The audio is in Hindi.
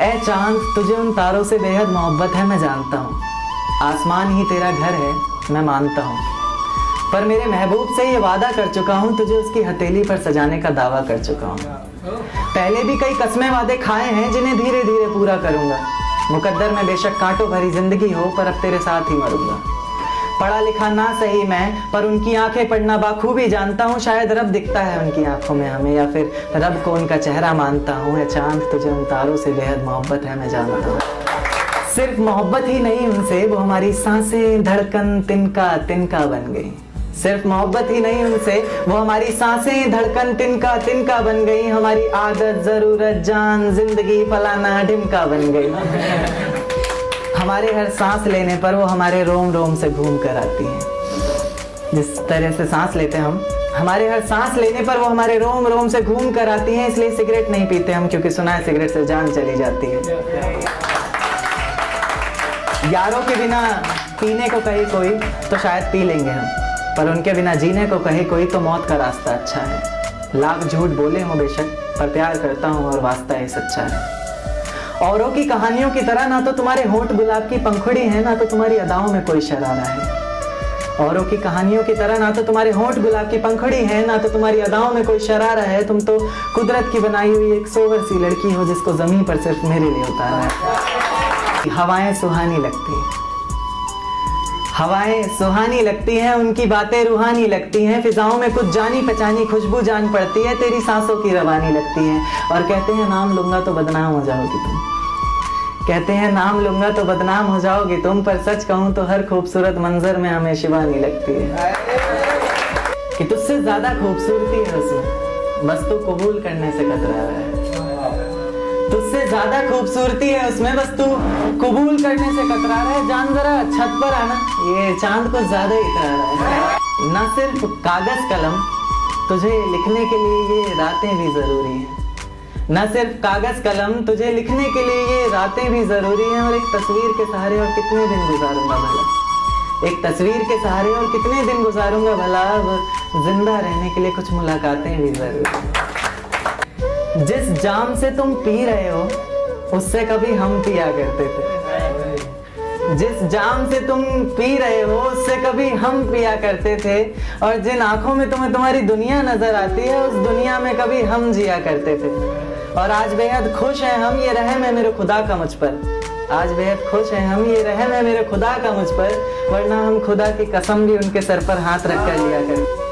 ऐ चांद, तुझे उन तारों से बेहद मोहब्बत है, मैं जानता हूँ। आसमान ही तेरा घर है, मैं मानता हूँ। पर मेरे महबूब से ये वादा कर चुका हूँ, तुझे उसकी हथेली पर सजाने का दावा कर चुका हूँ। पहले भी कई कस्में वादे खाए हैं, जिन्हें धीरे धीरे पूरा करूँगा। मुकद्दर में बेशक कांटों भरी जिंदगी हो, पर अब तेरे साथ ही मरूंगा। पढ़ा लिखा ना सही मैं, पर उनकी आंखें पढ़ना बाखूबी जानता हूँ। शायद रब दिखता है उनकी आंखों में हमें, या फिर रब को उनका चेहरा मानता हूँ। या चांद, तुझे उन तारों से बेहद मोहब्बत है, मैं जानता हूँ। सिर्फ मोहब्बत ही नहीं उनसे, वो हमारी सांसें धड़कन तिनका तिनका बन गई। सिर्फ मोहब्बत ही नहीं उनसे, वो हमारी सांसें धड़कन तिनका तिनका बन गई। हमारी आदत जरूरत जान जिंदगी फलाना ढिमका बन गई। हमारे हर सांस लेने पर वो हमारे रोम रोम से घूम कर आती हैं। जिस तरह से सांस लेते हैं हम, हमारे हर सांस लेने पर वो हमारे रोम रोम से घूम कर आती हैं। इसलिए सिगरेट नहीं पीते हम, क्योंकि सुना है सिगरेट से जान चली जाती है। यारों के बिना पीने को कहे कोई तो शायद पी लेंगे हम, पर उनके बिना जीने को कहे कोई तो मौत का रास्ता अच्छा है। लाख झूठ बोले हो बेशक, पर प्यार करता हूँ और वास्ता ही सच्चा है। औरों की कहानियों की तरह ना तो तुम्हारे होंठ गुलाब की पंखुड़ी है, ना तो तुम्हारी अदाओं में कोई शरारा है। औरों की कहानियों की तरह ना तो तुम्हारे होंठ गुलाब की पंखुड़ी है, ना तो तुम्हारी अदाओं में कोई शरारा है। तुम तो कुदरत की बनाई हुई एक सोवर सी लड़की हो, जिसको जमीन पर सिर्फ मेरे लिए उतारा है। हवाएं सुहानी लगती हैं, हवाएं सुहानी लगती हैं, उनकी बातें रूहानी लगती हैं। फिजाओं में कुछ जानी पहचानी खुशबू जान पड़ती है, तेरी सांसों की रवानी लगती है। और कहते हैं नाम लूंगा तो बदनाम हो जाओगी तुम, कहते हैं नाम लूंगा तो बदनाम हो जाओगी तुम। पर सच कहूं तो हर खूबसूरत मंजर में हमें शिवानी लगती है। कि तुझसे ज्यादा खूबसूरती है उसमें, बस तू कबूल करने से कतरा रहा है। तुझसे ज्यादा खूबसूरती है उसमें, बस तू कबूल करने से कतरा रहा है। जान जरा छत पर आना, ये चांद को ज्यादा ही इतरा रहा है। ना सिर्फ कागज कलम, तुझे लिखने के लिए ये रातें भी जरूरी हैं। न सिर्फ कागज कलम, तुझे लिखने के लिए ये रातें भी जरूरी हैं। और एक तस्वीर के सहारे और कितने दिन गुजारूंगा भला, एक तस्वीर के सहारे और कितने दिन गुजारूंगा भला। अब जिंदा रहने के लिए कुछ मुलाकातें भी जरूरी हैं। जिस जाम से तुम पी रहे हो, उससे कभी हम पिया करते थे। जिस जाम से तुम पी रहे हो, उससे कभी हम पिया करते थे। और जिन आंखों में तुम्हें तुम्हारी दुनिया नजर आती है, उस दुनिया में कभी हम जिया करते थे। और आज बेहद खुश हैं हम, ये रहम है मेरे खुदा का मुझ पर। आज बेहद खुश हैं हम, ये रहम है मेरे खुदा का मुझ पर। वरना हम खुदा की कसम भी उनके सर पर हाथ रख कर लिया करते।